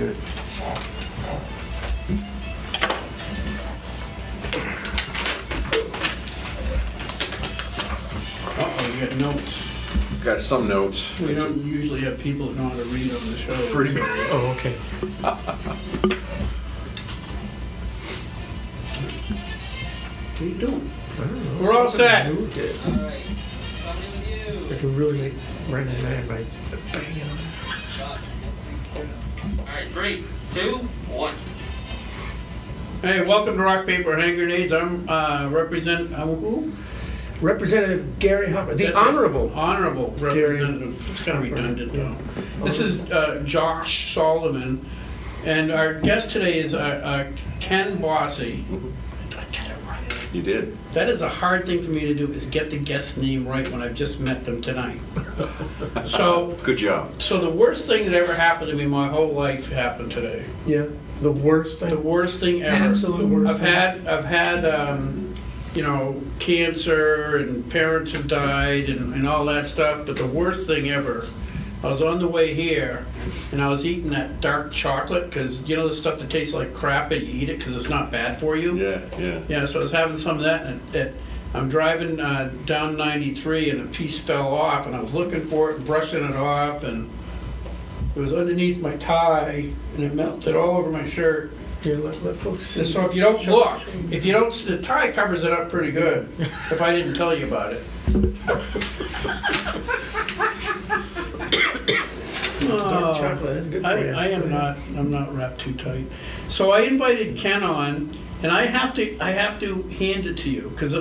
good. Uh-oh, you got notes. Got some notes. We don't usually have people that know how to read on the show. Pretty Oh, okay. What are you doing? I don't know. We're all Somebody set. moved it. All right, coming with you. I can really make Brandon mad by banging on it. All right, 3, 2, 1. Hey, welcome to Rock, Paper, Hand Grenades. I'm who? Representative Gary Hopper, the That's it. Honorable. Honorable Gary. Representative. It's kind of redundant, Yeah. though. This is Josh Solomon, and our guest today is Ken Bosse. Did I get it right? You did. That is a hard thing for me to do, is get the guest's name right when I've just met them tonight. So, Good job. so the worst thing that ever happened to me my whole life happened today. Yeah, the worst The thing. worst thing ever. Absolute worst I've thing. had you know, cancer, and parents have died, and all that stuff. But the worst thing ever, I was on the way here, and I was eating that dark chocolate, because you know the stuff that tastes like crap, but you eat it because it's not bad for you. Yeah. Yeah, so I was having some of that, and I'm driving down 93, and a piece fell off, and I was looking for it and brushing it off, and it was underneath my tie, and it melted all over my shirt. Yeah, let folks see. So if you don't look, the tie covers it up pretty good, if I didn't tell you about it. Dark chocolate, that's good for you. I'm not wrapped too tight. So I invited Ken on, and I have to hand it to you, because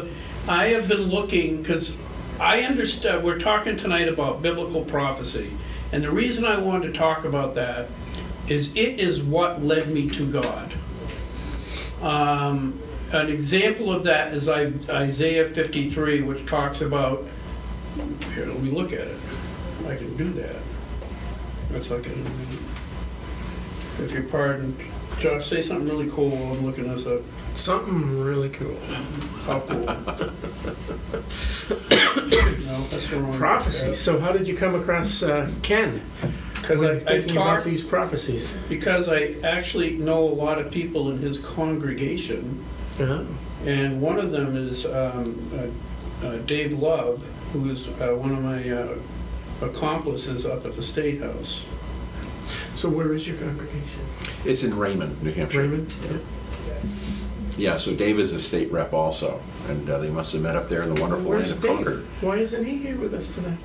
I have been looking, because I understand, we're talking tonight about biblical prophecy, and the reason I wanted to talk about that is it is what led me to God. An example of that is Isaiah 53, which talks about, here, let me look at it. I can do that. That's like a, if you pardon, Josh, say something really cool while I'm looking this up. Something really cool. How cool? No, that's the wrong. Prophecy. So how did you come across Ken? Because When I thinking about talked, these prophecies. because I actually know a lot of people in his congregation, Uh-huh. and one of them is Dave Love, who is one of my accomplices up at the State House. So where is your congregation? It's in Raymond, New Hampshire. Raymond? Yeah. Yeah, so Dave is a state rep also, and they must have met up there in the wonderful land Where's of Dave? Concord. Why isn't he here with us tonight?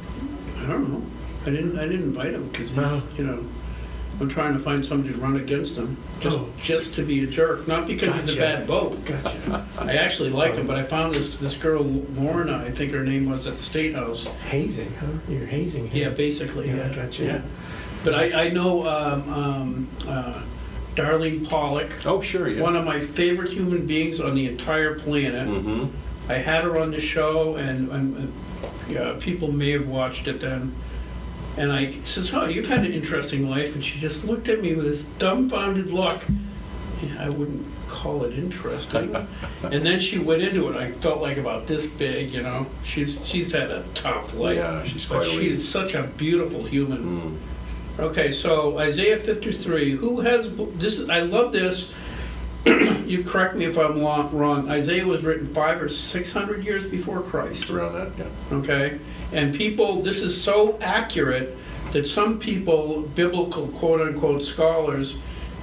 I don't know. I didn't invite him because Oh. you know, I'm trying to find somebody to run against him, just to be a jerk, not because he's a Gotcha. bad vote. Gotcha. I actually like him, but I found this girl Lorna, I think her name was, at the State House. Hazing, huh? You're hazing him. Yeah, basically. Yeah, Yeah. gotcha. Yeah. But I know Darlene Pollock, Oh, sure, yeah. one of my favorite human beings on the entire planet. Mm-hmm. I had her on the show, and yeah, people may have watched it then. And I says, "Oh, you've had an interesting life," and she just looked at me with this dumbfounded look. Yeah, I wouldn't call it interesting. And then she went into it. I felt like about this big, you know. She's had a tough life. Yeah, she's but quite a she lady. is such a beautiful human. Mm. Okay, so Isaiah 53. Who has this? I love this. You correct me if I'm wrong. Isaiah was written 500 or 600 years before Christ. Around that, yeah. Okay, and people, this is so accurate that some people, biblical quote-unquote scholars,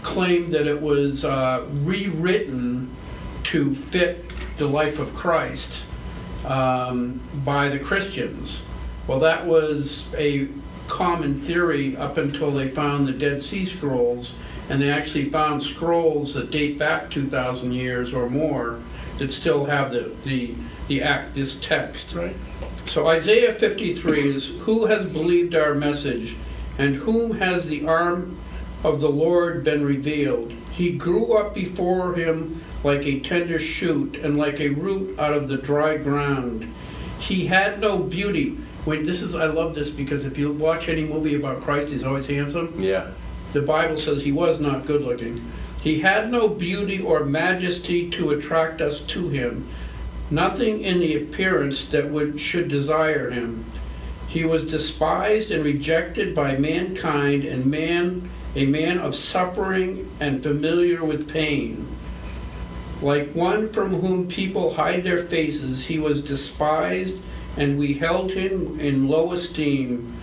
claim that it was rewritten to fit the life of Christ by the Christians. Well, that was a common theory up until they found the Dead Sea Scrolls, and they actually found scrolls that date back 2,000 years or more that still have this text. Right. So Isaiah 53 is, who has believed our message, and whom has the arm of the Lord been revealed? He grew up before him like a tender shoot, and like a root out of the dry ground. He had no beauty. I love this, because if you watch any movie about Christ, he's always handsome. Yeah. The Bible says he was not good looking. He had no beauty or majesty to attract us to him, nothing in the appearance that should desire him. He was despised and rejected by mankind, and a man of suffering and familiar with pain. Like one from whom people hide their faces, he was despised, and we held him in low esteem.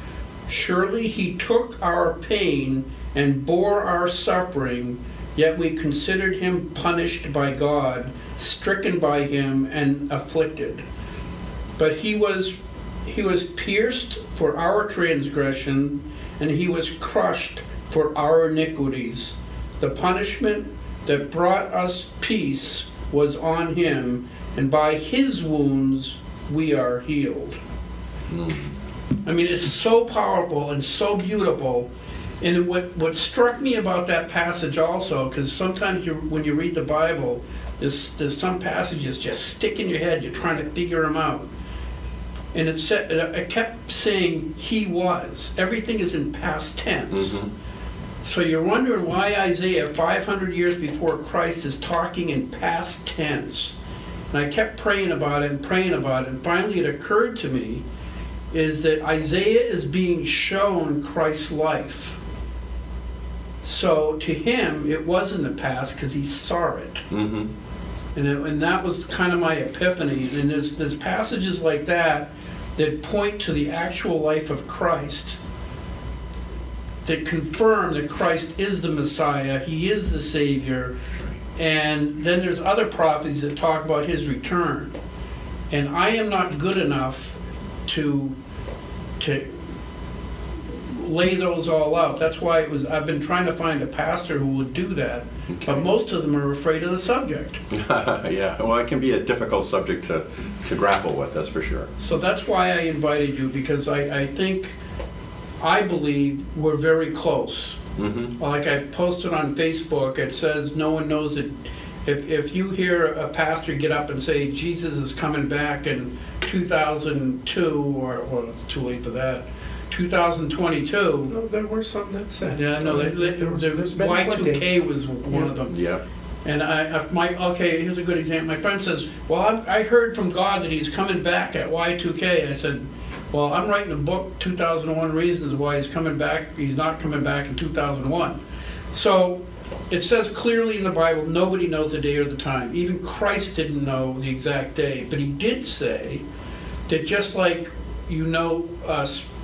Surely he took our pain and bore our suffering, yet we considered him punished by God, stricken by him, and afflicted. But he was pierced for our transgression, and he was crushed for our iniquities. The punishment that brought us peace was on him, and by his wounds we are healed. I mean, it's so powerful and so beautiful. And what struck me about that passage also, because sometimes when you read the Bible, there's some passages just stick in your head, you're trying to figure them out. And it kept saying he was. Everything is in past tense. Mm-hmm. So you're wondering why Isaiah, 500 years before Christ, is talking in past tense. And I kept praying about it, and finally it occurred to me is that Isaiah is being shown Christ's life. So to him, it was in the past because he saw it. Mm-hmm. And that was kind of my epiphany. And there's passages like that point to the actual life of Christ, that confirm that Christ is the Messiah, he is the Savior. And then there's other prophecies that talk about his return. And I am not good enough to lay those all out. That's why I've been trying to find a pastor who would do that. Okay. But most of them are afraid of the subject. Yeah, well, it can be a difficult subject to grapple with, that's for sure. So that's why I invited you, because I believe we're very close. Mm-hmm. Like I posted on Facebook, it says no one knows it. If you hear a pastor get up and say Jesus is coming back in 2002, or it's too late for that, 2022. No, there were some that said. Yeah, no, there's Y2K was one of them. Yeah. And here's a good example. My friend says, well, I heard from God that he's coming back at Y2K. I said, well, I'm writing a book, 2001 Reasons Why He's Coming Back. He's not coming back in 2001. So it says clearly in the Bible, nobody knows the day or the time. Even Christ didn't know the exact day. But he did say that just like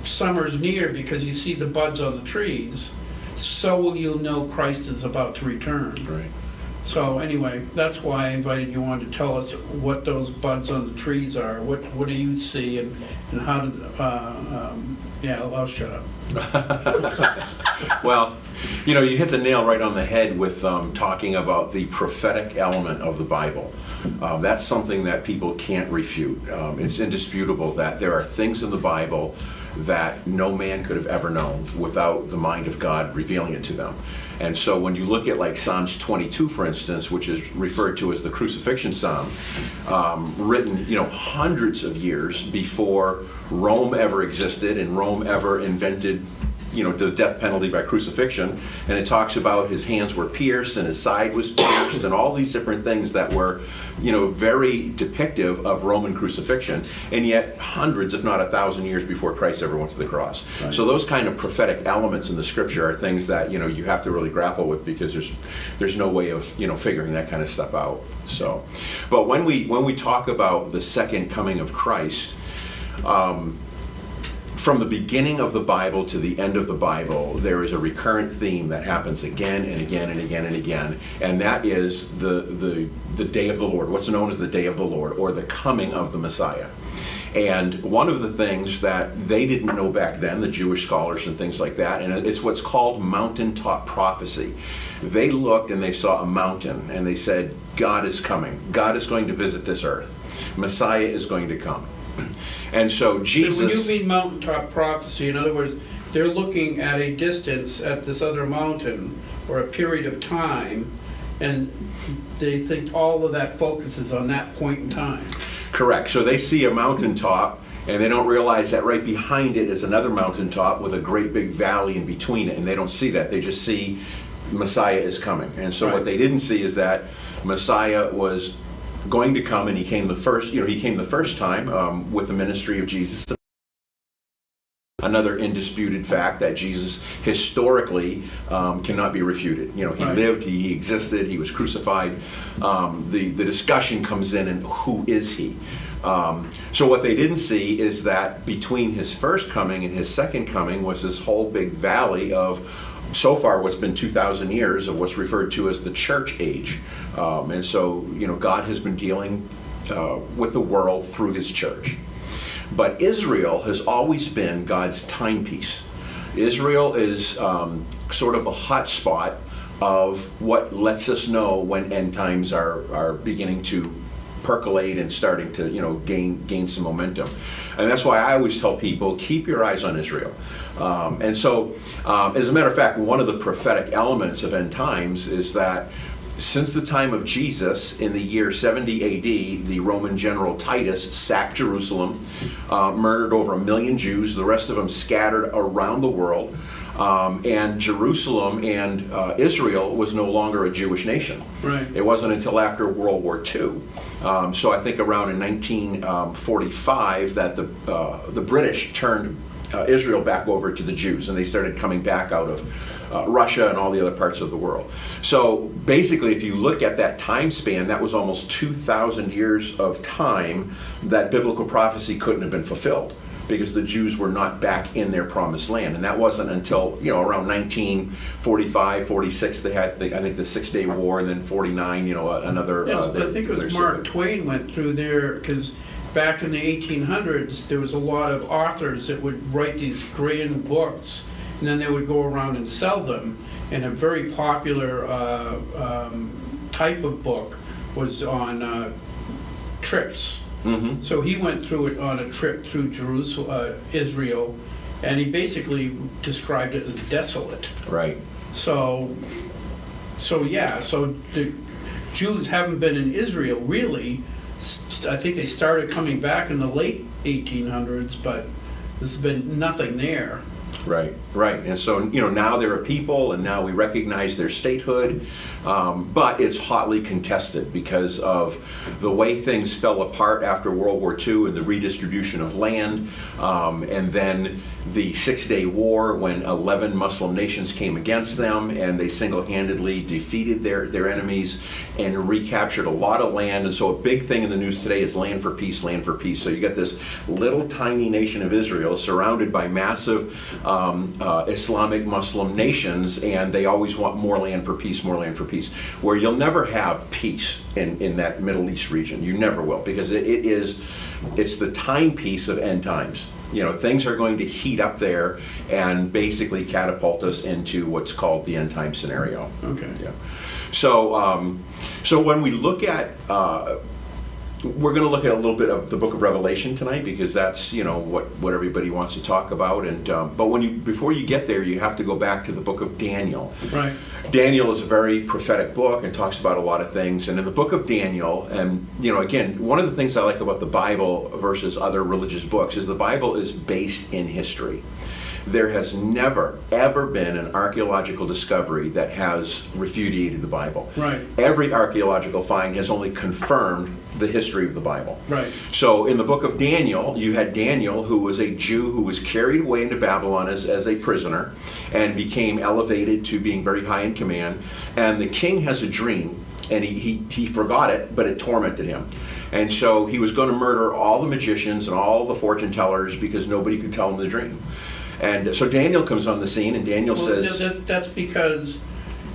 summer's near because you see the buds on the trees, so will you know Christ is about to return. Right. So anyway, that's why I invited you on to tell us what those buds on the trees are. What do you see, and how did? I'll shut up. Well, you hit the nail right on the head with talking about the prophetic element of the Bible. That's something that people can't refute. It's indisputable that there are things in the Bible that no man could have ever known without the mind of God revealing it to them. And so when you look at like Psalms 22, for instance, which is referred to as the crucifixion psalm, written hundreds of years before Rome ever existed and Rome ever invented the death penalty by crucifixion, and it talks about his hands were pierced and his side was pierced and all these different things that were very depictive of Roman crucifixion, and yet hundreds if not 1,000 years before Christ ever went to the cross. Right. So those kind of prophetic elements in the scripture are things that you have to really grapple with, because there's no way of figuring that kind of stuff out. So, but when we talk about the second coming of Christ, from the beginning of the Bible to the end of the Bible, there is a recurrent theme that happens again and again and again and again, and that is the day of the Lord, what's known as the day of the Lord, or the coming of the Messiah. And one of the things that they didn't know back then, the Jewish scholars and things like that, and it's what's called mountaintop prophecy. They looked and they saw a mountain and they said, God is coming. God is going to visit this earth. Messiah is going to come. And so Jesus... So when you mean mountaintop prophecy, in other words, they're looking at a distance at this other mountain or a period of time, and they think all of that focuses on that point in time. Correct. So they see a mountaintop, and they don't realize that right behind it is another mountaintop with a great big valley in between it, and they don't see that. They just see Messiah is coming. And so What they didn't see is that Messiah was going to come, and he came the first time with the ministry of Jesus Another indisputed fact that Jesus historically cannot be refuted. He Right. lived, he existed, he was crucified. The discussion comes in who is he? So what they didn't see is that between his first coming and his second coming was this whole big valley of, so far, what's been 2,000 years of what's referred to as the church age. And so, God has been dealing with the world through his church. But Israel has always been God's timepiece. Israel is sort of a hot spot of what lets us know when end times are beginning to percolate and starting to gain some momentum. And that's why I always tell people, keep your eyes on Israel. And so, as a matter of fact, one of the prophetic elements of end times is that since the time of Jesus, in the year 70 AD, the Roman general Titus sacked Jerusalem, murdered over 1 million Jews, the rest of them scattered around the world, and Jerusalem and Israel was no longer a Jewish nation. Right. It wasn't until after World War II. So I think around in 1945 that the British turned Israel back over to the Jews, and they started coming back out of Russia and all the other parts of the world. So basically, if you look at that time span, that was almost 2,000 years of time that biblical prophecy couldn't have been fulfilled, because the Jews were not back in their promised land. And that wasn't until around 1945, 46, they had I think the 6-Day War, and then 49, another. Yes, I think it was Mark Twain went through there, because back in the 1800s, there was a lot of authors that would write these grand books, and then they would go around and sell them. And a very popular type of book was on trips. Mm-hmm. So he went through it on a trip through Jerusalem, Israel, and he basically described it as desolate. Right. So the Jews haven't been in Israel really. I think they started coming back in the late 1800s, but there's been nothing there. Right. And so, now there are people, and now we recognize their statehood, but it's hotly contested because of the way things fell apart after World War II and the redistribution of land, and then the 6-Day War, when 11 Muslim nations came against them, and they single-handedly defeated their enemies and recaptured a lot of land. And so a big thing in the news today is land for peace, land for peace. So you got this little tiny nation of Israel surrounded by massive Islamic Muslim nations, and they always want more land for peace, more land for peace, where you'll never have peace in that Middle East region. You never will, because it's the timepiece of end times. Things are going to heat up there and basically catapult us into what's called the end time scenario. Okay. Yeah. So when we look at we're going to look at a little bit of the book of Revelation tonight, because that's what everybody wants to talk about. And but before you get there, you have to go back to the book of Daniel. Right. Daniel is a very prophetic book and talks about a lot of things. And in the book of Daniel, and again, one of the things I like about the Bible versus other religious books is the Bible is based in history. There has never, ever been an archaeological discovery that has refuted the Bible. Right. Every archaeological find has only confirmed the history of the Bible. Right. So in the book of Daniel, you had Daniel, who was a Jew who was carried away into Babylon as a prisoner and became elevated to being very high in command. And the king has a dream, and he forgot it, but it tormented him. And so he was going to murder all the magicians and all the fortune tellers because nobody could tell him the dream. And so Daniel comes on the scene, and Daniel says... That's because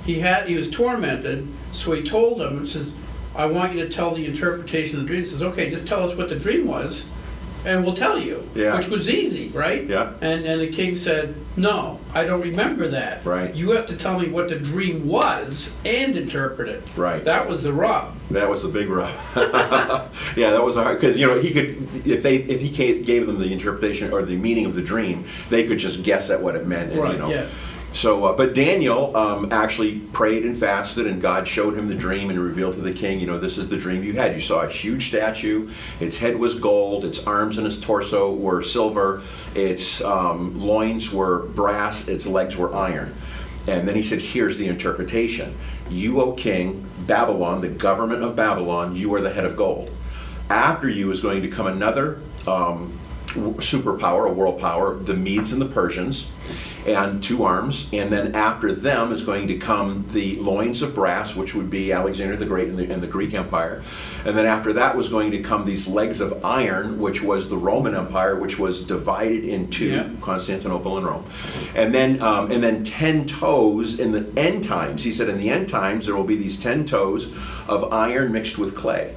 he was tormented, so he told him, and says, I want you to tell the interpretation of the dream. He says, okay, just tell us what the dream was, and we'll tell you. Yeah. Which was easy, right? Yeah. And the king said, no, I don't remember that. Right. You have to tell me what the dream was and interpret it. Right. That was the rub. That was the big rub. Yeah, that was hard, because he could, if he gave them the interpretation or the meaning of the dream, they could just guess at what it meant. And, Right. Yeah. So, but Daniel actually prayed and fasted, and God showed him the dream and revealed to the king, this is the dream you had. You saw a huge statue. Its head was gold. Its arms and its torso were silver. Its loins were brass. Its legs were iron. And then he said, here's the interpretation. You, O king, Babylon, the government of Babylon, you are the head of gold. After you is going to come another superpower, a world power, the Medes and the Persians, and 2 arms. And then after them is going to come the loins of brass, which would be Alexander the Great and the Greek Empire. And then after that was going to come these legs of iron, which was the Roman Empire, which was divided into Constantinople and Rome. And then 10 toes in the end times. He said in the end times there will be these 10 toes of iron mixed with clay.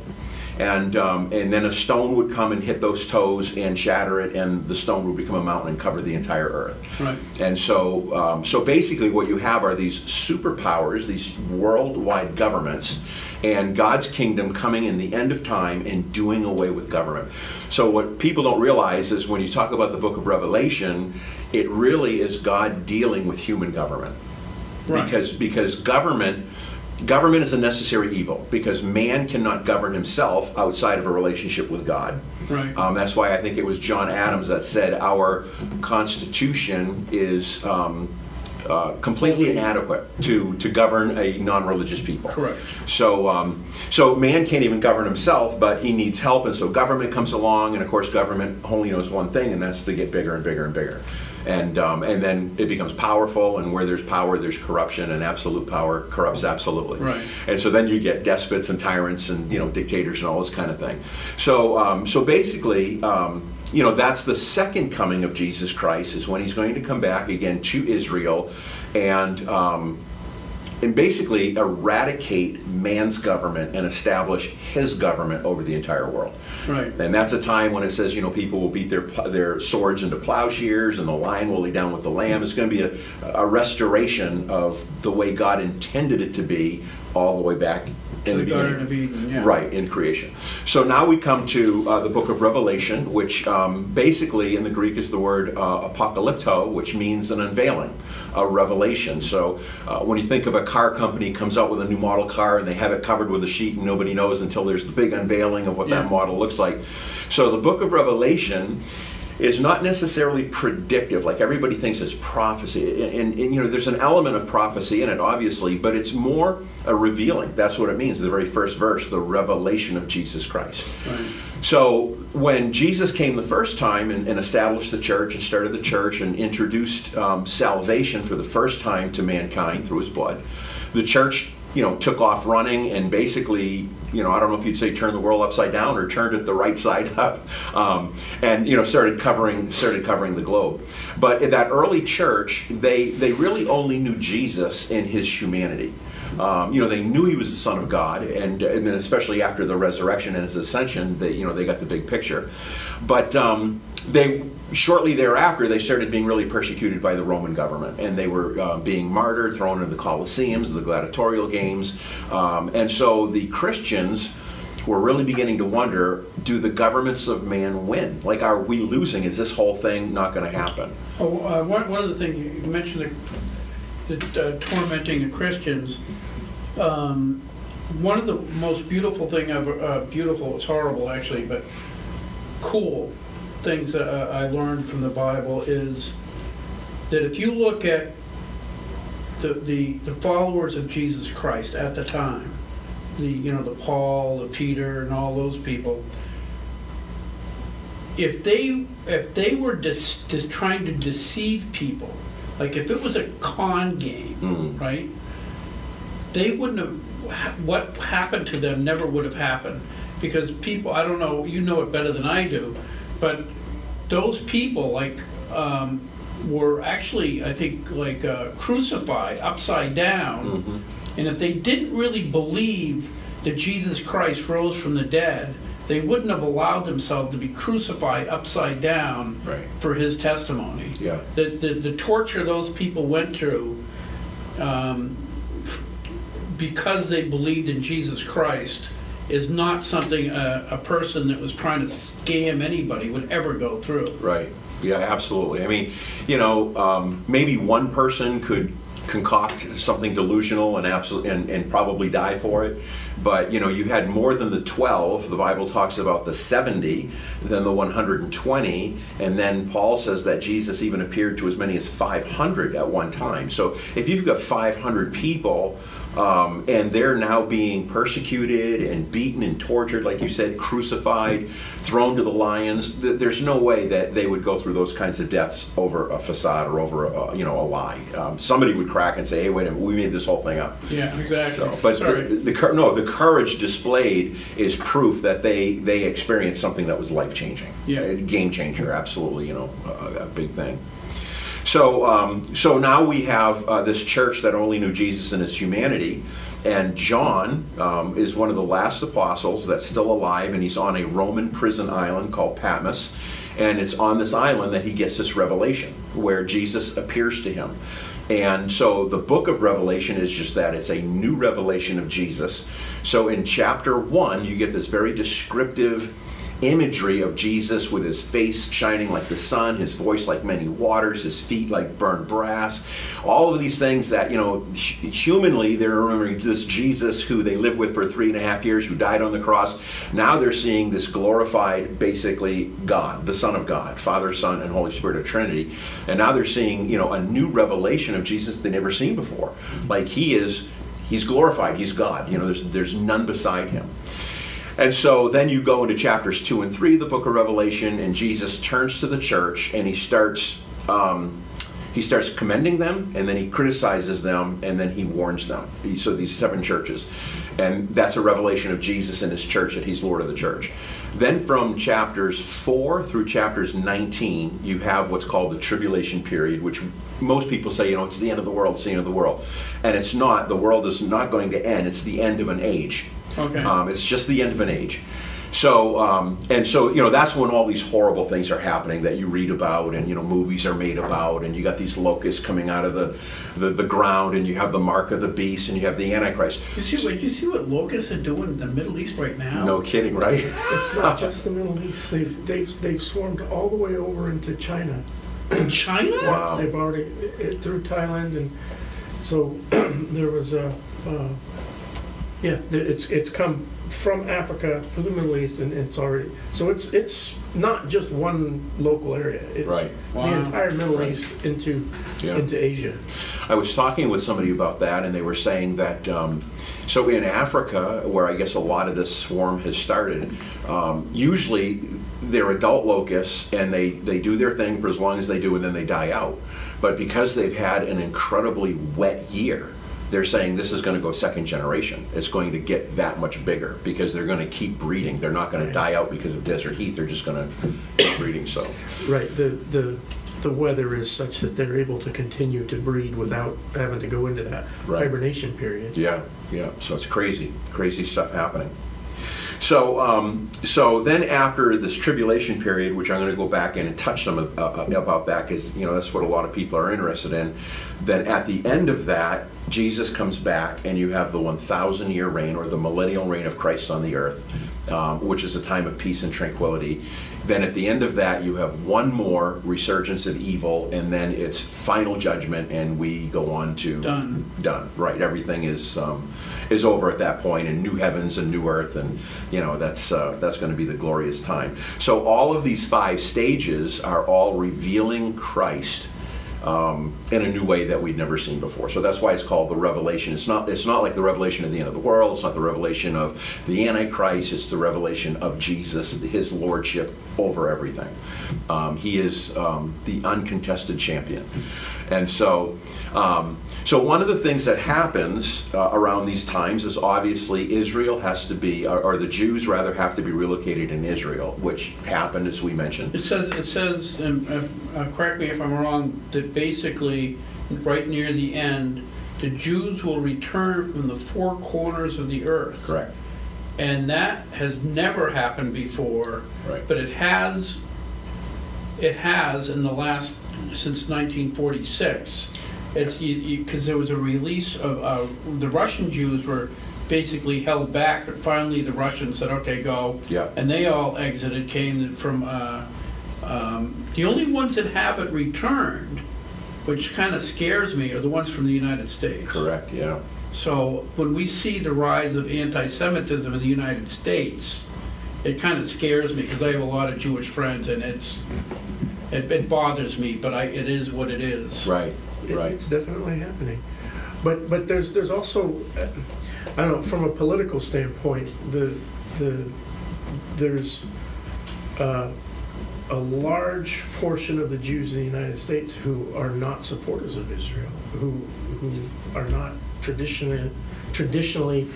And then a stone would come and hit those toes and shatter it, and the stone would become a mountain and cover the entire earth. Right. And so basically what you have are these superpowers, these worldwide governments, and God's kingdom coming in the end of time and doing away with government. So what people don't realize is when you talk about the book of Revelation, it really is God dealing with human government. Right. Because government is a necessary evil, because man cannot govern himself outside of a relationship with God. Right. That's why I think it was John Adams that said our Constitution is completely inadequate to govern a non-religious people. Correct. So man can't even govern himself, but he needs help, and so government comes along, and of course government only knows one thing, and that's to get bigger and bigger and bigger. And then it becomes powerful, and where there's power, there's corruption, and absolute power corrupts absolutely. Right. And so then you get despots and tyrants and dictators and all this kind of thing. So basically, that's the second coming of Jesus Christ, is when he's going to come back again to Israel and basically eradicate man's government and establish his government over the entire world. Right. And that's a time when it says, people will beat their swords into plowshares, and the lion will lay down with the lamb. It's going to be a restoration of the way God intended it to be, all the way back in the Garden of beginning. Eden, yeah. Right, in creation. So now we come to the book of Revelation, which basically in the Greek is the word apocalypto, which means an unveiling, a revelation. So when you think of a car company comes out with a new model car and they have it covered with a sheet and nobody knows until there's the big unveiling of what that model looks like. So the book of Revelation is not necessarily predictive, like everybody thinks it's prophecy. And there's an element of prophecy in it, obviously, but it's more a revealing. That's what it means, the very first verse, the revelation of Jesus Christ. Right. So when Jesus came the first time and established the church and started the church and introduced salvation for the first time to mankind through his blood, the church took off running and basically, I don't know if you'd say turned the world upside down or turned it the right side up, and started covering the globe. But in that early church, they really only knew Jesus in his humanity. They knew he was the Son of God, and then especially after the resurrection and his ascension, they got the big picture. But shortly thereafter, they started being really persecuted by the Roman government, and they were being martyred, thrown into the Colosseums, the gladiatorial games, and so the Christians were really beginning to wonder, do the governments of man win? Like, are we losing? Is this whole thing not going to happen? One of the things you mentioned, the tormenting the Christians. One of the most beautiful thing beautiful, it's horrible actually, but cool things that I learned from the Bible is that if you look at the followers of Jesus Christ at the time, the Paul, the Peter, and all those people, if they were just trying to deceive people, like if it was a con game, right? They wouldn't have, what happened to them never would have happened, because people, I don't know, you know it better than I do, but those people were actually, I think, crucified upside down, and if they didn't really believe that Jesus Christ rose from the dead, they wouldn't have allowed themselves to be crucified upside down for his testimony. Yeah. The torture those people went through, because they believed in Jesus Christ, is not something a person that was trying to scam anybody would ever go through. Right. Yeah, absolutely. I mean, maybe one person could concoct something delusional and probably die for it. But, you had more than the 12. The Bible talks about the 70, then the 120, and then Paul says that Jesus even appeared to as many as 500 at one time. So if you've got 500 people, and they're now being persecuted and beaten and tortured, like you said, crucified, thrown to the lions. There's no way that they would go through those kinds of deaths over a facade or over a lie. Somebody would crack and say, "Hey, wait a minute, we made this whole thing up." Yeah, exactly. So, but the courage displayed is proof that they experienced something that was life changing, a game changer. Absolutely, a big thing. So now we have this church that only knew Jesus in his humanity, and John is one of the last apostles that's still alive, and he's on a Roman prison island called Patmos, and it's on this island that he gets this revelation where Jesus appears to him. And so the book of Revelation is just that. It's a new revelation of Jesus. So in chapter 1, you get this very descriptive imagery of Jesus with his face shining like the sun, his voice like many waters, his feet like burned brass. All of these things that, humanly they're remembering this Jesus who they lived with for 3.5 years, who died on the cross. Now they're seeing this glorified, basically God, the Son of God, Father, Son, and Holy Spirit of Trinity. And now they're seeing, a new revelation of Jesus they've never seen before. Like he's glorified, he's God. There's none beside him. And so then you go into chapters 2 and 3 of the book of Revelation, and Jesus turns to the church and he starts commending them, and then he criticizes them, and then he warns them. So these 7 churches. And that's a revelation of Jesus and his church, that he's Lord of the church. Then from chapters 4 through chapters 19, you have what's called the tribulation period, which most people say, it's the end of the world, it's the end of the world. And it's not. The world is not going to end. It's the end of an age. Okay. It's just the end of an age. So, that's when all these horrible things are happening that you read about, and, movies are made about, and you got these locusts coming out of the ground, and you have the mark of the beast, and you have the Antichrist. You see what locusts are doing in the Middle East right now? No kidding, right? It's not just the Middle East. They've swarmed all the way over into China. In China? Wow. They've already through Thailand, and so there was it's come from Africa through the Middle East, and it's already, so it's not just one local area. It's Right. the entire Middle East into Asia. I was talking with somebody about that, and they were saying that so in Africa, where I guess a lot of this swarm has started, usually they're adult locusts, and they do their thing for as long as they do, and then they die out. But because they've had an incredibly wet year, they're saying this is going to go second generation. It's going to get that much bigger because they're going to keep breeding. They're not going to die out because of desert heat. They're just going to keep breeding. So Right. The weather is such that they're able to continue to breed without having to go into that hibernation period. Yeah. So it's crazy stuff happening. So then after this tribulation period, which I'm going to go back in and touch some about that, because that's what a lot of people are interested in. Then at the end of that, Jesus comes back, and you have the 1,000-year reign, or the millennial reign of Christ on the earth, which is a time of peace and tranquility. Then at the end of that, you have one more resurgence of evil, and then it's final judgment, and we go on to done. Right, everything is over at that point, and new heavens and new earth, and that's going to be the glorious time. So all of these 5 stages are all revealing Christ in a new way that we'd never seen before. So that's why it's called the Revelation. It's not like the revelation of the end of the world. It's not the revelation of the Antichrist. It's the revelation of Jesus, his lordship over everything. He is the uncontested champion. And so one of the things that happens around these times is obviously Israel has to be, or the Jews rather, have to be relocated in Israel, which happened, as we mentioned. It says, and correct me if I'm wrong, that basically right near the end, the Jews will return from the 4 corners of the earth. Correct. And that has never happened before. Right. But it has in the last, since 1946. It's because there was a release of the Russian Jews were basically held back, but finally the Russians said, "Okay, go." Yeah. And they all exited. Came from the only ones that haven't returned which kind of scares me, are the ones from the United States. Correct, yeah. So when we see the rise of anti-Semitism in the United States, it kind of scares me because I have a lot of Jewish friends, and it bothers me, but it is what it is. Right, right. It's definitely happening. But there's also, I don't know, from a political standpoint, there's a large portion of the Jews in the United States who are not supporters of Israel, who are not traditionally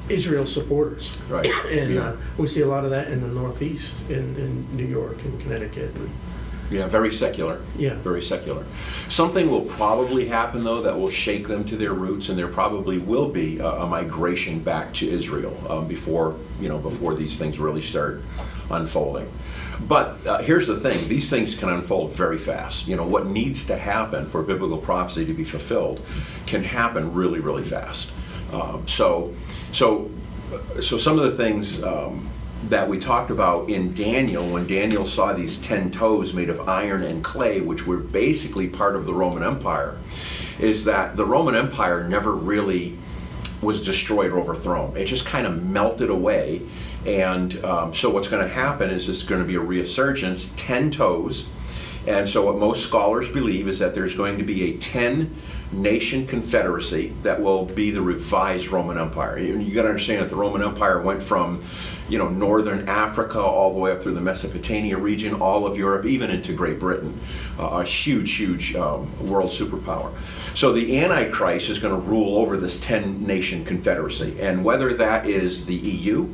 Israel supporters. Right. And Yeah. we see a lot of that in the Northeast, in New York and Connecticut. Yeah, very secular. Yeah. Very secular. Something will probably happen, though, that will shake them to their roots, and there probably will be a migration back to Israel before these things really start unfolding. But here's the thing: these things can unfold very fast. What needs to happen for biblical prophecy to be fulfilled can happen really, really fast. So some of the things that we talked about in Daniel, when Daniel saw these 10 toes made of iron and clay, which were basically part of the Roman Empire, is that the Roman Empire never really was destroyed or overthrown. It just kind of melted away. And so what's going to happen is there's going to be a resurgence, 10 toes. And so what most scholars believe is that there's going to be a 10-nation confederacy that will be the revised Roman Empire. You got to understand that the Roman Empire went from northern Africa all the way up through the Mesopotamia region, all of Europe, even into Great Britain. A huge world superpower. So the Antichrist is going to rule over this 10-nation confederacy. And whether that is the EU,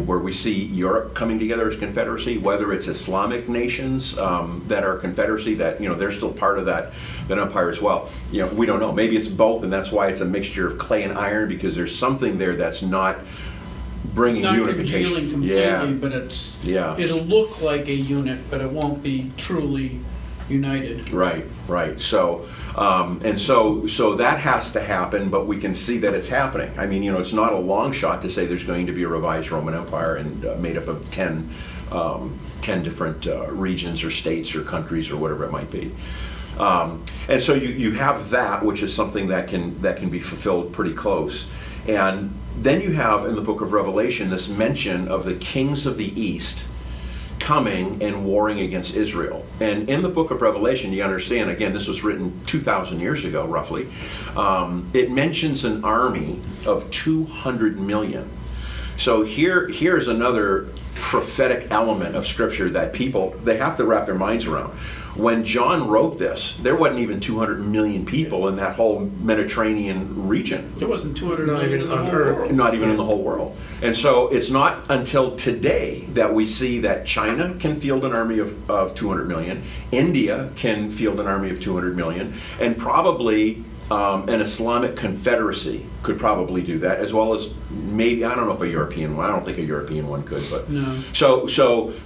where we see Europe coming together as confederacy, whether it's Islamic nations that are confederacy, that they're still part of that empire as well. We don't know. Maybe it's both, and that's why it's a mixture of clay and iron, because there's something there that's not bringing unification. Completely, but it'll look like a unit, but it won't be truly united. Right. So so that has to happen, but we can see that it's happening. I mean, it's not a long shot to say there's going to be a revised Roman Empire and made up of 10 different regions or states or countries or whatever it might be. And so you have that, which is something that can be fulfilled pretty close. And then you have in the book of Revelation this mention of the kings of the East coming and warring against Israel. And in the book of Revelation, you understand, again, this was written 2,000 years ago, roughly. It mentions an army of 200 million. So here's another prophetic element of Scripture that they have to wrap their minds around. When John wrote this, there wasn't even 200 million people in that whole Mediterranean region. There wasn't 200 million in the whole world. Not even in the whole world. And so it's not until today that we see that China can field an army of 200 million, India can field an army of 200 million, and probably an Islamic confederacy could probably do that, as well as maybe, I don't know if a European one. I don't think a European one could, but no. So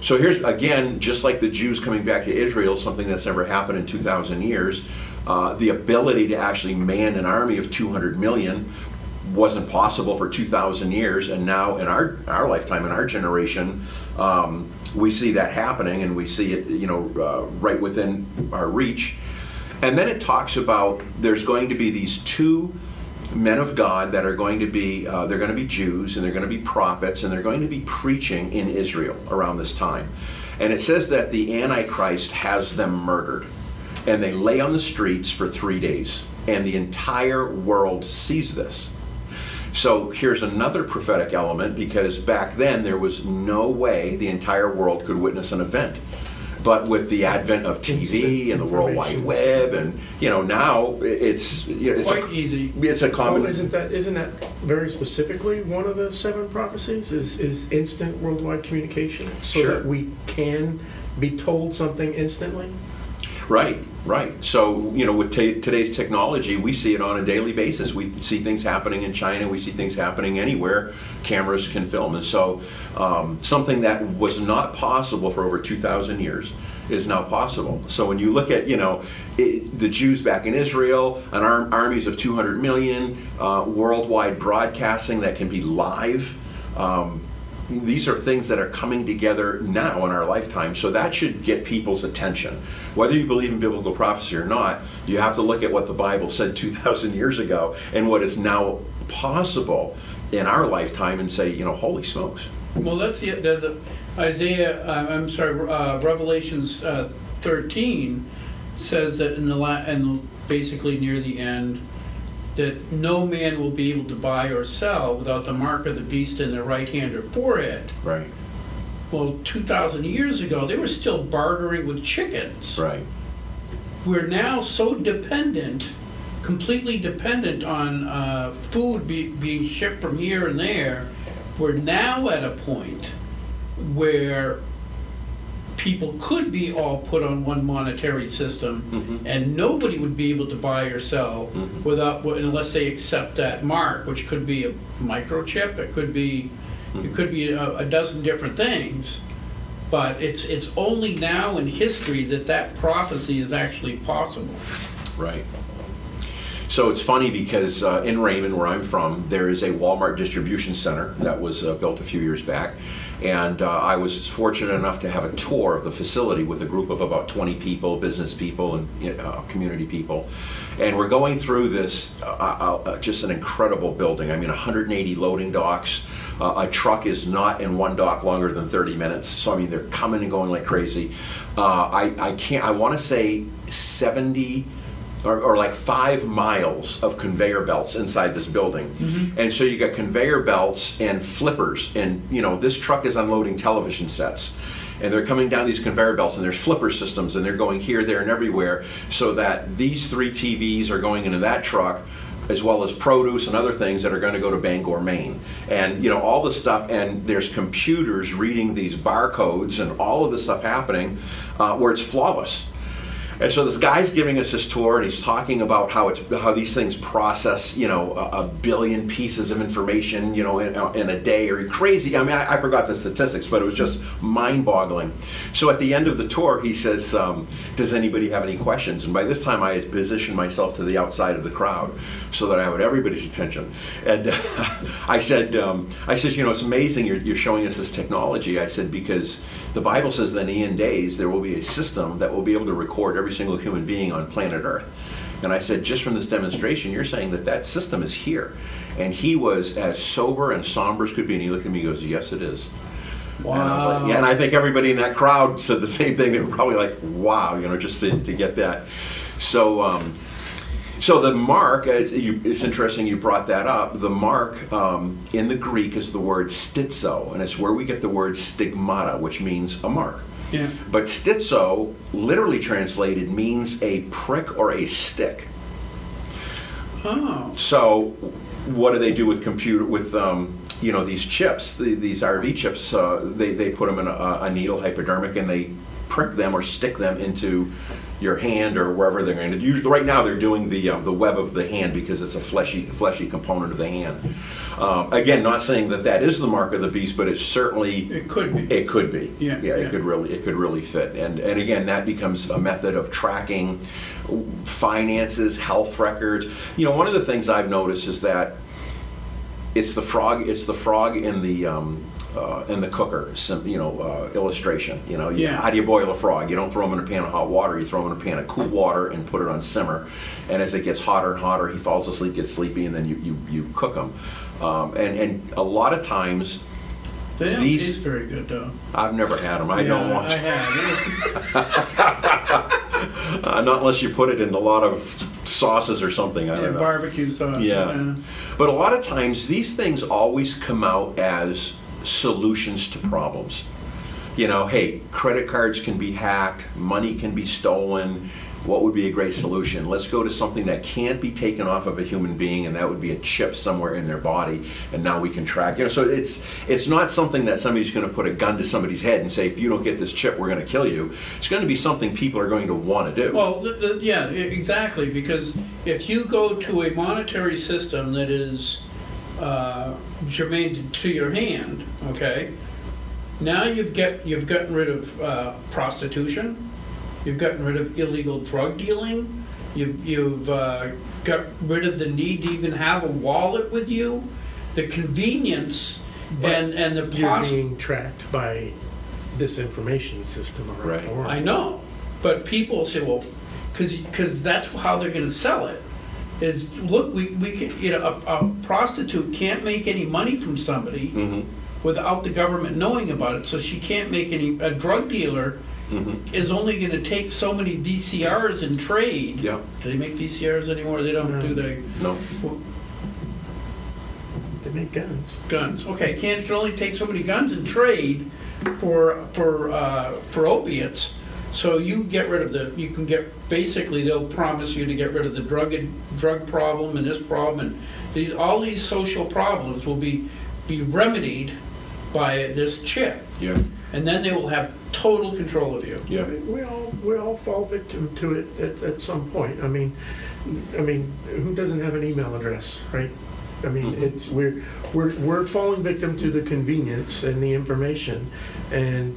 here's, again, just like the Jews coming back to Israel, something that's never happened in 2,000 years, the ability to actually man an army of 200 million wasn't possible for 2,000 years, and now in our lifetime, in our generation, we see that happening, and we see it, right within our reach. And then it talks about there's going to be these two men of God that are going to be, they're going to be Jews, and they're going to be prophets, and they're going to be preaching in Israel around this time. And it says that the Antichrist has them murdered, and they lay on the streets for 3 days, and the entire world sees this. So here's another prophetic element, because back then there was no way the entire world could witness an event. But with the advent of TV and the World Wide Web, and now it's quite easy. It's a common. Well, isn't that very specifically one of the 7 prophecies? Is instant worldwide communication, so Sure. that we can be told something instantly? Right. So, with today's technology, we see it on a daily basis. We see things happening in China. We see things happening anywhere cameras can film. And so, something that was not possible for over 2,000 years is now possible. So when you look at, the Jews back in Israel, armies of 200 million, worldwide broadcasting that can be live, these are things that are coming together now in our lifetime, so that should get people's attention. Whether you believe in biblical prophecy or not, you have to look at what the Bible said 2,000 years ago and what is now possible in our lifetime and say, holy smokes. Well, that's the Revelations 13 says that and basically near the end, that no man will be able to buy or sell without the mark of the beast in their right hand or forehead. Right. Well, 2,000 years ago, they were still bartering with chickens. Right. We're now so completely dependent on food being shipped from here and there. We're now at a point where people could be all put on one monetary system, and nobody would be able to buy or sell unless they accept that mark, which could be a microchip. It could be a dozen different things. But it's only now in history that prophecy is actually possible. Right. So it's funny because in Raymond, where I'm from, there is a Walmart distribution center that was built a few years back. And I was fortunate enough to have a tour of the facility with a group of about 20 people, business people and community people. And we're going through this, just an incredible building. I mean, 180 loading docks. A truck is not in one dock longer than 30 minutes. So, I mean, they're coming and going like crazy. I want to say 70 or like 5 miles of conveyor belts inside this building. And so you got conveyor belts and flippers, and this truck is unloading television sets, and they're coming down these conveyor belts, and there's flipper systems, and they're going here, there, and everywhere, so that these 3 TVs are going into that truck, as well as produce and other things that are going to go to Bangor, Maine. And all the stuff, and there's computers reading these barcodes and all of this stuff happening where it's flawless. And so this guy's giving us this tour, and he's talking about how these things process, a billion pieces of information, in a day, or crazy. I mean, I forgot the statistics, but it was just mind-boggling. So at the end of the tour, he says, "Does anybody have any questions?" And by this time, I had positioned myself to the outside of the crowd so that I had everybody's attention. And I said, it's amazing you're showing us this technology. I said, because the Bible says that in the end days there will be a system that will be able to record every single human being on planet Earth. And I said, just from this demonstration, you're saying that system is here. And he was as sober and somber as could be, and he looked at me and goes, "Yes, it is." Wow. And I was like, yeah, and I think everybody in that crowd said the same thing. They were probably like, wow, just to get that. So the mark, it's interesting you brought that up. The mark in the Greek is the word stitzo, and it's where we get the word stigmata, which means a mark. Yeah. But stitzo, literally translated, means a prick or a stick. Oh. So what do they do with these chips, these RV chips? They put them in a needle, hypodermic, and they prick them or stick them into your hand or wherever they're going to. Usually, right now they're doing the web of the hand because it's a fleshy component of the hand. Again, not saying that is the mark of the beast, but it could be. It could be. Yeah. It could really fit. And again, that becomes a method of tracking finances, health records. One of the things I've noticed is that it's the frog in the cooker, illustration. How do you boil a frog? You don't throw him in a pan of hot water. You throw him in a pan of cool water and put it on simmer. And as it gets hotter and hotter, he falls asleep, gets sleepy, and then you cook him. And a lot of times, they don't taste very good, though. I've never had them. I don't want to. I have. Not unless you put it in a lot of sauces or something. I don't know. Barbecue sauce. Yeah. But a lot of times, these things always come out as solutions to problems. Hey, credit cards can be hacked, money can be stolen. What would be a great solution? Let's go to something that can't be taken off of a human being, and that would be a chip somewhere in their body, and now we can track. So it's not something that somebody's going to put a gun to somebody's head and say, if you don't get this chip, we're going to kill you. It's going to be something people are going to want to do. Well, yeah, exactly, because if you go to a monetary system that is germane to your hand, okay, now you've gotten rid of prostitution. You've gotten rid of illegal drug dealing. You've got rid of the need to even have a wallet with you. The convenience And the You're being tracked by this information system around Right. the world. I know, but people say, well, because that's how they're going to sell it. Is look, we can, you know, a prostitute can't make any money from somebody Mm-hmm. without the government knowing about it. So she can't make any. A drug dealer Mm-hmm. is only going to take so many VCRs and trade. Yeah. Do they make VCRs anymore? They don't, No. do they? No. They make guns. Guns. Okay, can only take so many guns and trade for opiates. So you get rid of you can get, basically they'll promise you to get rid of the drug problem and this problem, and all these social problems will be remedied by this chip. Yeah. And then they will have total control of you. Yeah. We all fall victim to it at some point. I mean, who doesn't have an email address, right? I mean, it's we're falling victim to the convenience and the information, and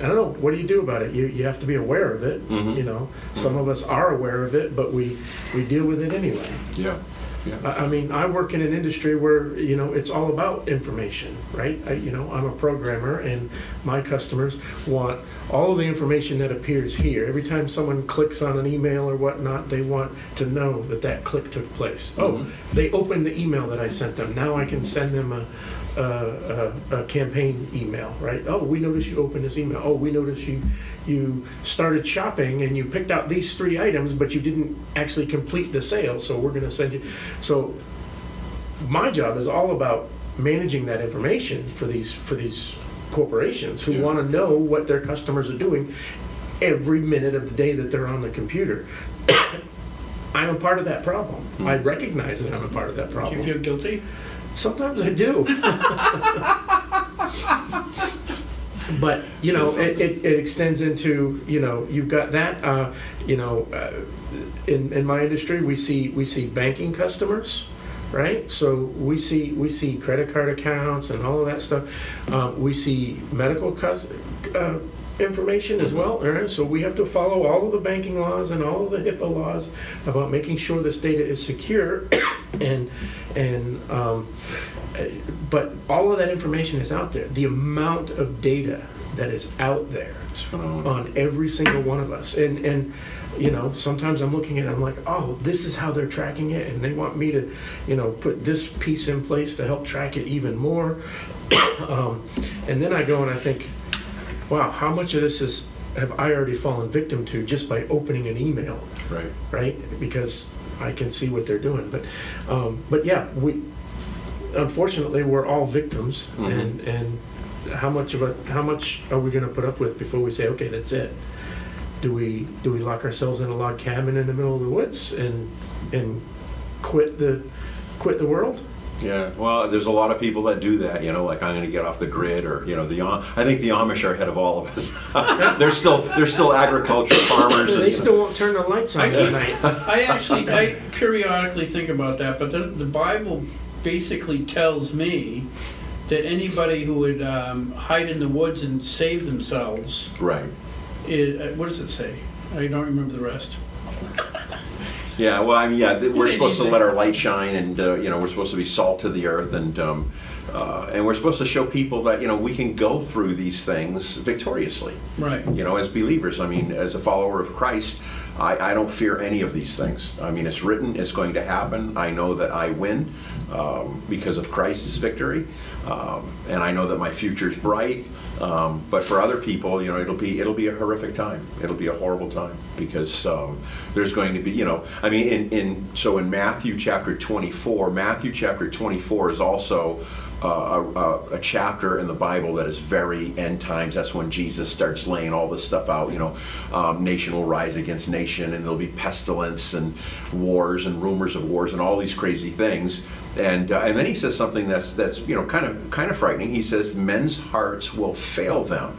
I don't know. What do you do about it? You have to be aware of it. Mhm. You know, some of us are aware of it, but we deal with it anyway. Yeah. Yeah. I mean, I work in an industry where, you know, it's all about information, right? I'm a programmer, and my customers want all of the information that appears here. Every time someone clicks on an email or whatnot, they want to know that click took place. Oh, they opened the email that I sent them. Now I can send them a campaign email, right? Oh, we noticed you opened this email. Oh, we noticed you started shopping and you picked out these 3 items, but you didn't actually complete the sale, so we're going to send you. So my job is all about managing that information for these corporations who want to know what their customers are doing every minute of the day that they're on the computer. I'm a part of that problem. I recognize that I'm a part of that Do problem. you feel guilty? Sometimes I do. But, you know, it extends into, you know, you've got that, in my industry, we see banking customers, right? So we see credit card accounts and all of that stuff. We see medical information as well, right? So we have to follow all of the banking laws and all of the HIPAA laws about making sure this data is secure, but all of that information is out there. The amount of data that is out there on every single one of us, and you know, sometimes I'm looking at it, I'm like, oh, this is how they're tracking it, and they want me to, you know, put this piece in place to help track it even more. And then I go and I think, wow, how much of this have I already fallen victim to just by opening an email? Right? Because I can see what they're doing. But yeah, unfortunately we're all victims, and how much are we going to put up with before we say, okay, that's it? Do we lock ourselves in a log cabin in the middle of the woods and quit the world? Yeah, well, there's a lot of people that do that, you know, like I'm going to get off the grid, or, you know, I think the Amish are ahead of all of us. they're still agriculture farmers. They still won't turn the lights on at night. I periodically think about that, but the Bible basically tells me that anybody who would hide in the woods and save themselves, right? What does it say? I don't remember the rest. Yeah, well, I mean, yeah, we're supposed to let our light shine, and you know, we're supposed to be salt to the earth, and we're supposed to show people that, you know, we can go through these things victoriously. Right. You know, as believers. I mean, as a follower of Christ, I don't fear any of these things. I mean, it's written, it's going to happen. I know that I win because of Christ's victory, and I know that my future's bright. But for other people, you know, it'll be a horrific time. It'll be a horrible time, because there's going to be, you know, I mean, in Matthew chapter 24, is also a chapter in the Bible that is very end times. That's when Jesus starts laying all this stuff out. You know, nation will rise against nation, and there'll be pestilence and wars and rumors of wars and all these crazy things. And then he says something that's you know, kind of frightening. He says men's hearts will fail them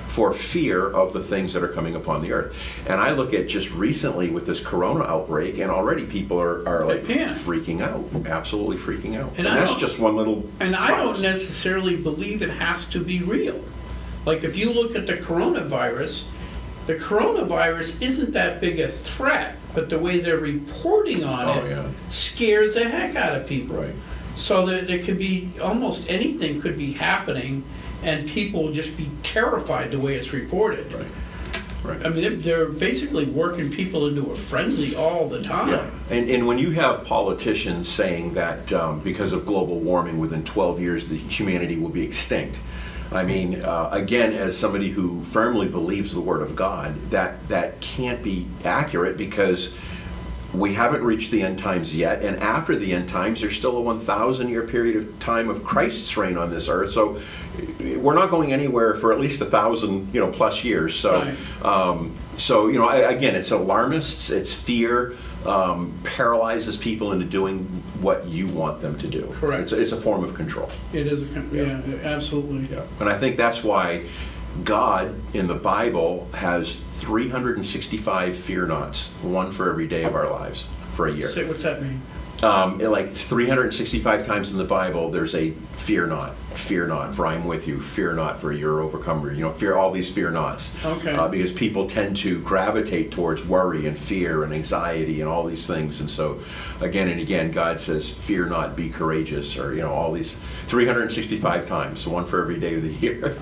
for fear of the things that are coming upon the earth. And I look at just recently with this corona outbreak, and already people are like freaking out, absolutely freaking out. And that's just one little. And I don't necessarily believe it has to be real. Like, if you look at the coronavirus isn't that big a threat, but the way they're reporting on it scares the heck out of people. Right. So there could be, almost anything could be happening, and people will just be terrified the way it's reported. Right. Right. I mean, they're basically working people into a frenzy all the time. Yeah, and when you have politicians saying that because of global warming, within 12 years, the humanity will be extinct. I mean, again, as somebody who firmly believes the Word of God, that can't be accurate, because we haven't reached the end times yet, and after the end times, there's still a 1,000-year period of time of Christ's reign on this earth. So we're not going anywhere for at least 1,000, plus years. So, Right. Again, it's alarmists, it's fear, paralyzes people into doing what you want them to do. Correct. It's a form of control. It is yeah, absolutely. Yeah. And I think that's why God in the Bible has 365 fear nots, one for every day of our lives, for a year. Say, what's that mean? Like 365 times in the Bible, there's a fear not, for I'm with you, fear not, for you're overcomer. Fear, all these fear nots. Okay. Because people tend to gravitate towards worry and fear and anxiety and all these things. And so, again and again, God says, fear not, be courageous, or, all these 365 times, one for every day of the year.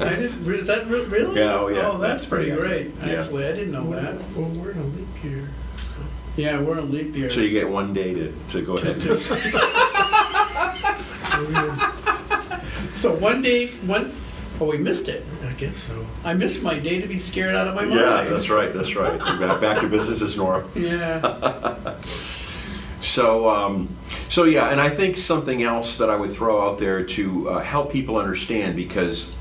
Is that really? Yeah, oh, yeah. Oh, that's pretty great. Yeah. Actually, I didn't know that. Well, we're in a leap year. Yeah, we're in a leap year. So you get one day to go ahead. So one day, we missed it. I guess so. I missed my day to be scared out of my mind. Yeah, that's right. Back to business as normal. Yeah. So yeah, and I think something else that I would throw out there to help people understand, because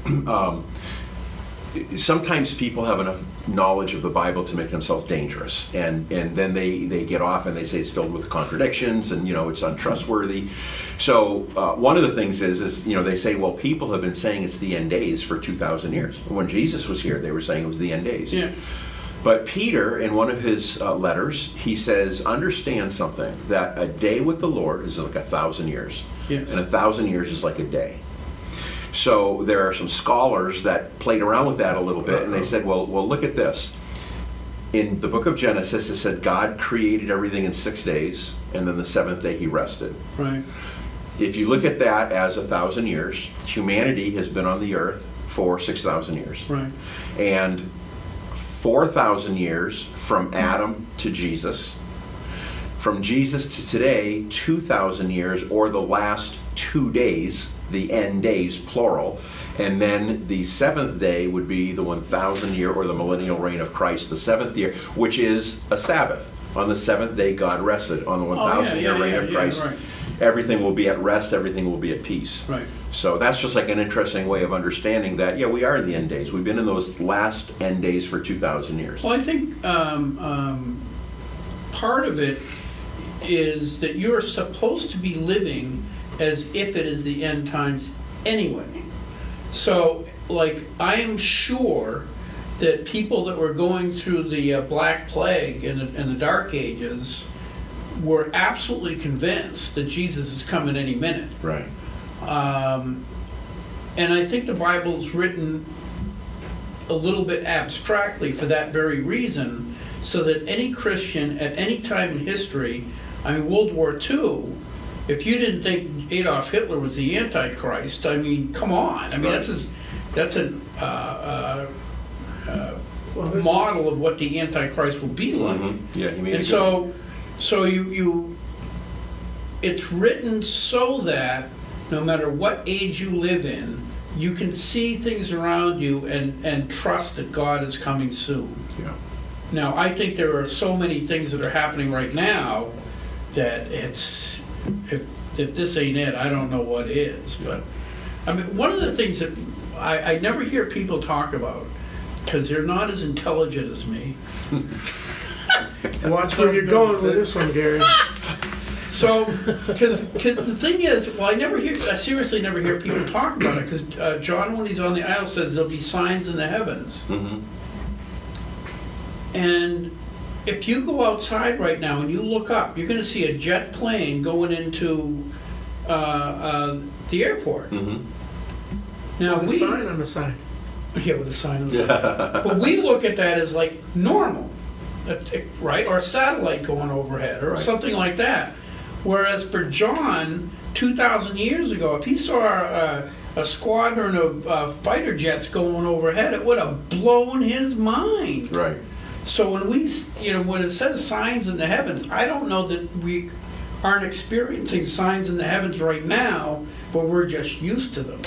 sometimes people have enough knowledge of the Bible to make themselves dangerous, and then they get off and they say it's filled with contradictions, and it's untrustworthy. So one of the things is they say, well, people have been saying it's the end days for 2,000 years. When Jesus was here, they were saying it was the end days. Yeah. But Peter, in one of his letters, he says, understand something, that a day with the Lord is like 1,000 years. Yes. And 1,000 years is like a day. So there are some scholars that played around with that a little bit, and they said, well, look at this. In the book of Genesis, it said God created everything in 6 days, and then the seventh day he rested. Right. If you look at that as 1,000 years, humanity has been on the earth for 6,000 years. Right. And 4,000 years from Adam to Jesus. From Jesus to today, 2,000 years, or the last 2 days, the end days, plural. And then the seventh day would be the 1,000 year, or the millennial reign of Christ, the seventh year, which is a Sabbath. On the seventh day, God rested. On the 1,000 year reign of Christ, right. Everything will be at rest, everything will be at peace. Right. So that's just like an interesting way of understanding that, yeah, we are in the end days. We've been in those last end days for 2,000 years. Well, I think part of it is that you're supposed to be living as if it is the end times anyway. So, like, I am sure that people that were going through the Black Plague and the Dark Ages were absolutely convinced that Jesus is coming any minute. Right. And I think the Bible's written a little bit abstractly for that very reason, so that any Christian at any time in history, I mean, World War II, if you didn't think Adolf Hitler was the Antichrist, I mean, come on. I mean, Right. that's a model of what the Antichrist will be like. Mm-hmm. Yeah, he made And it good. so you it's written so that no matter what age you live in, you can see things around you and trust that God is coming soon. Yeah. Now, I think there are so many things that are happening right now that it's, if this ain't it, I don't know what is. But I mean, one of the things that I never hear people talk about, because they're not as intelligent as me. Watch where you're going with this one, Gary. So, because the thing is, well, I seriously never hear people talk about it, because John, when he's on the aisle, says there'll be signs in the heavens. Mm-hmm. And if you go outside right now and you look up, you're going to see a jet plane going into the airport. Mm-hmm. Now With a sign on the side. Yeah, with a sign on the side. But we look at that as like normal, right? Or a satellite going overhead, or Right. something like that. Whereas for John, 2,000 years ago, if he saw a squadron of fighter jets going overhead, it would have blown his mind. Right. So when when it says signs in the heavens, I don't know that we aren't experiencing signs in the heavens right now, but we're just used to them.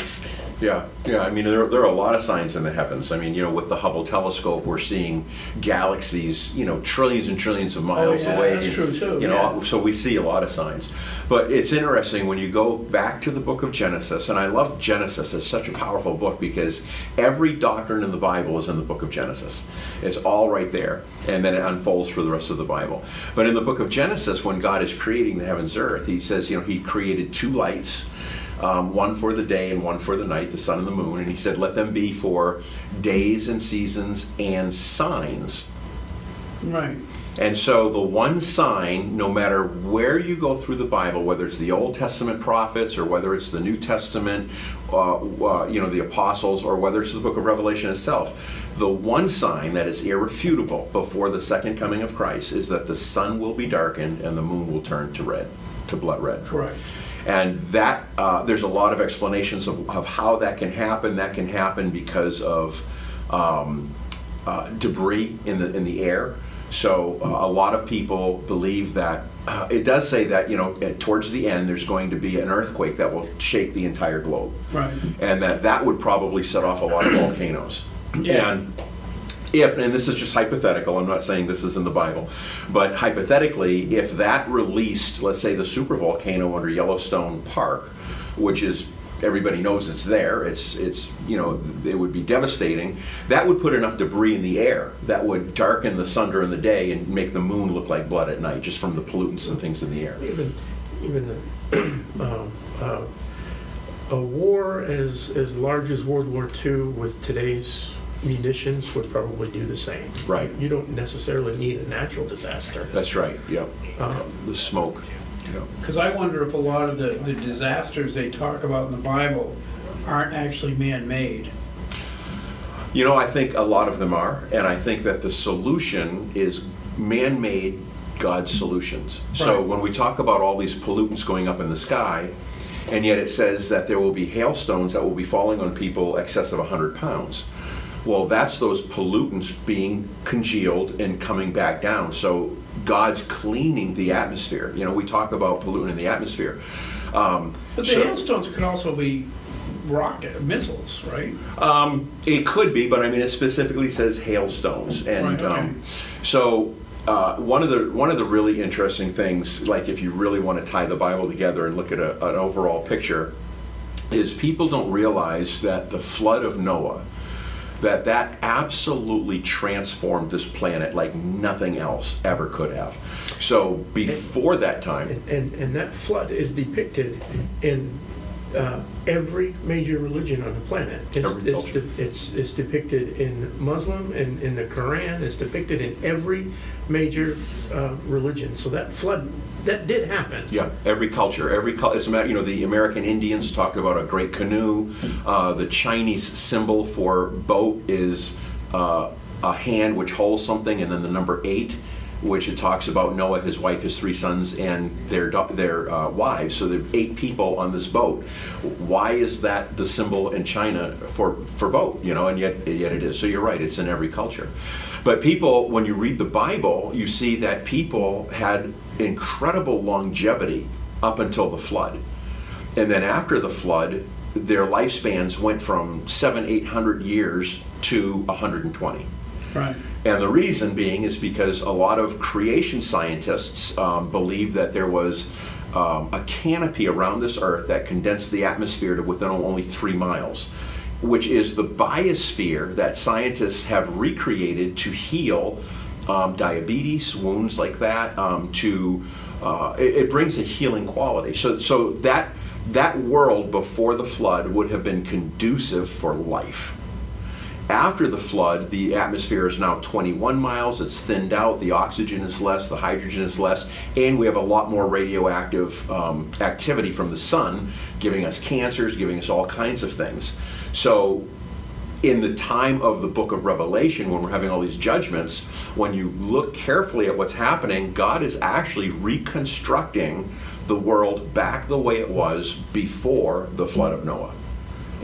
Yeah. I mean, there are a lot of signs in the heavens. I mean, with the Hubble telescope, we're seeing galaxies, trillions and trillions of miles away. That's true too. So we see a lot of signs. But it's interesting when you go back to the book of Genesis, and I love Genesis. It's such a powerful book because every doctrine in the Bible is in the book of Genesis. It's all right there, and then it unfolds for the rest of the Bible. But in the book of Genesis, when God is creating the heavens and earth, he says, he created two lights. One for the day and one for the night, the sun and the moon. And he said, let them be for days and seasons and signs. Right. And so the one sign, no matter where you go through the Bible, whether it's the Old Testament prophets or whether it's the New Testament, the apostles, or whether it's the book of Revelation itself, the one sign that is irrefutable before the second coming of Christ is that the sun will be darkened and the moon will turn to blood red. Correct. And that there's a lot of explanations of how that can happen. That can happen because of debris in the air. So a lot of people believe that it does say that towards the end there's going to be an earthquake that will shake the entire globe, right? And that would probably set off a lot of volcanoes. Yeah. And this is just hypothetical, I'm not saying this is in the Bible, but hypothetically, if that released, let's say, the supervolcano under Yellowstone Park, which is, everybody knows it's there, it would be devastating, that would put enough debris in the air that would darken the sun during the day and make the moon look like blood at night, just from the pollutants and things in the air. Even a war as large as World War II with today's munitions would probably do the same. Right. You don't necessarily need a natural disaster. That's right. Yep. The smoke. Because I wonder if a lot of the disasters they talk about in the Bible aren't actually man-made. I think a lot of them are, and I think that the solution is man-made God's solutions. Right. So when we talk about all these pollutants going up in the sky, and yet it says that there will be hailstones that will be falling on people excess of 100 pounds. Well, that's those pollutants being congealed and coming back down. So God's cleaning the atmosphere. We talk about pollutant in the atmosphere. But the hailstones could also be rocket missiles, right? It could be, but it specifically says hailstones. And right, okay. One of the really interesting things, like if you really want to tie the Bible together and look at an overall picture, is people don't realize that the flood of Noah, that absolutely transformed this planet like nothing else ever could have. So before that time... And that flood is depicted in every major religion on the planet. It's depicted in Muslim, and in the Quran. It's depicted in every major religion. So that flood, that did happen. Yeah, every culture, as a matter, the American Indians talk about a great canoe. The Chinese symbol for boat is a hand which holds something, and then the number 8, which it talks about Noah, his wife, his 3 sons, and their wives. So there are 8 people on this boat. Why is that the symbol in China for boat? And yet it is. So you're right, it's in every culture. But people, when you read the Bible, you see that people had incredible longevity up until the flood. And then after the flood, their lifespans went from 700-800 years to 120. Right. And the reason being is because a lot of creation scientists believe that there was a canopy around this earth that condensed the atmosphere to within only 3 miles, which is the biosphere that scientists have recreated to heal diabetes, wounds like that. It brings a healing quality. So that world before the flood would have been conducive for life. After the flood, the atmosphere is now 21 miles, it's thinned out, the oxygen is less, the hydrogen is less, and we have a lot more radioactive activity from the sun, giving us cancers, giving us all kinds of things. So in the time of the book of Revelation, when we're having all these judgments, when you look carefully at what's happening, God is actually reconstructing the world back the way it was before the flood of Noah.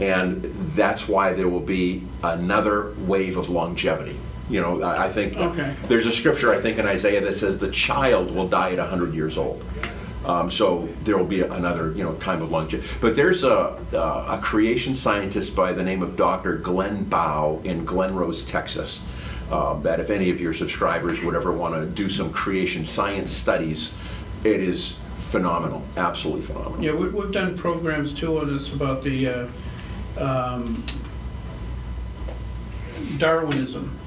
And that's why there will be another wave of longevity. You know, I think there's a scripture, I think, in Isaiah that says the child will die at 100 years old. So there will be another, time of longevity. But there's a creation scientist by the name of Dr. Glenn Bow in Glen Rose, Texas, that if any of your subscribers would ever want to do some creation science studies, it is phenomenal, absolutely phenomenal. Yeah, we've done programs too on this about the Darwinism,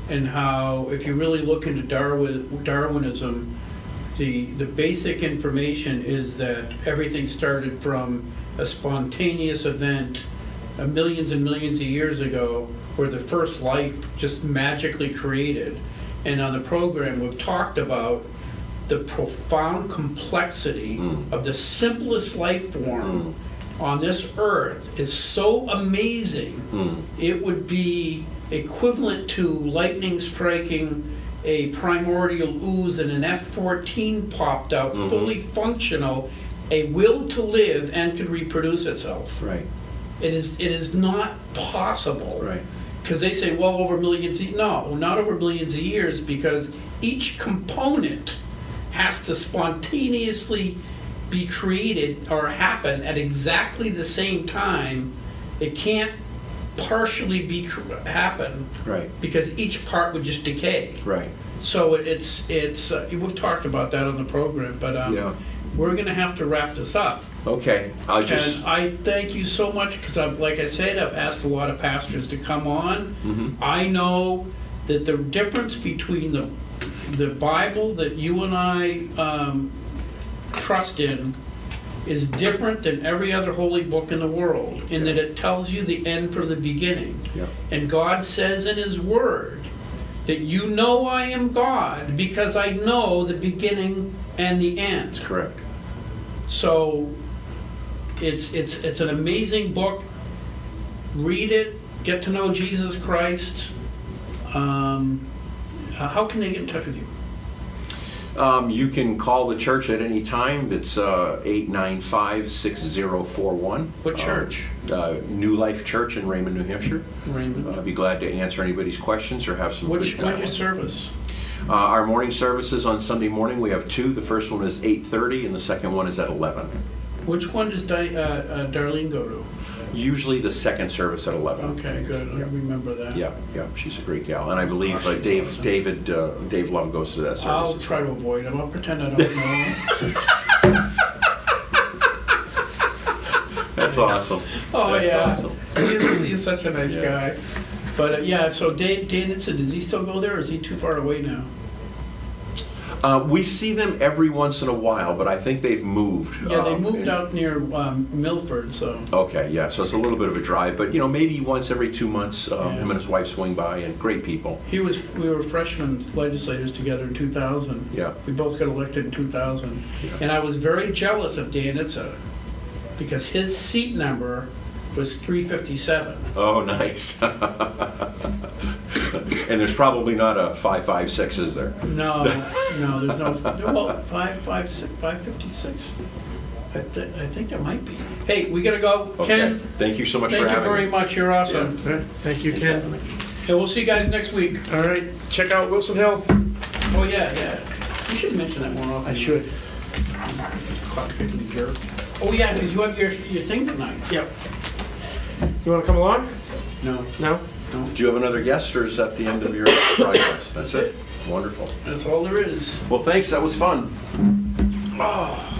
and how if you really look into Darwinism, the basic information is that everything started from a spontaneous event millions and millions of years ago, where the first life just magically created. And on the program we've talked about the profound complexity of the simplest life form on this earth is so amazing. It would be equivalent to lightning striking a primordial ooze and an F-14 popped out, fully functional, a will to live and could reproduce itself. Right. It is not possible. Right. Because they say, well, over millions of, no, not over millions of years, because each component has to spontaneously be created or happen at exactly the same time. It can't partially happen, Right. because each part would just decay. Right. So it's we've talked about that on the program, but we're going to have to wrap this up. Okay. And I thank you so much, because like I said, I've asked a lot of pastors to come on. I know that the difference between the Bible that you and I trust in is different than every other holy book in the world, in that it tells you the end from the beginning. And God says in His Word that you know I am God because I know the beginning and the end. That's correct. So it's an amazing book. Read it, get to know Jesus Christ. How can they get in touch with you? You can call the church at any time. It's 895-6041. What church? New Life Church in Raymond, New Hampshire. Raymond. I'd be glad to answer anybody's questions or have some When's good your dialogue. service? Our morning services on Sunday morning, we have two. The first one is 8:30 and the second one is at 11. Which one does Darlene go to? Usually the second service at 11. Okay, good. I remember that. Yeah, she's a great gal. And I believe Dave Love goes to that service. I'll try to avoid him. I'll pretend I don't know him. That's awesome. Oh, That's yeah. awesome. He's such a nice guy. But so Davidson, does he still go there, or is he too far away now? We see them every once in a while, but I think they've moved. Yeah, they moved out near Milford, so. Okay, yeah, so it's a little bit of a drive, but maybe once every 2 months, him and his wife swing by, and great people. We were freshman legislators together in 2000. Yeah. We both got elected in 2000. Yeah. And I was very jealous of Dan Itza, because his seat number was 357. Oh, nice. And there's probably not a 556, is there? No, there's no. Well, 556. I think there might be. Hey, we gotta go. Okay. Ken, Thank you so much for thank you having me. very much. You're awesome. All right. Thank you, Ken. And we'll see you guys next week. All right, check out Wilson Hill. Oh yeah. You should mention that more often. I should. Clock picking jerk. Oh yeah, because you have your thing tonight. Yep. You want to come along? No. No? Do you have another guest, or is that the end of your broadcast? That's it? Wonderful. That's all there is. Well, thanks. That was fun. Oh.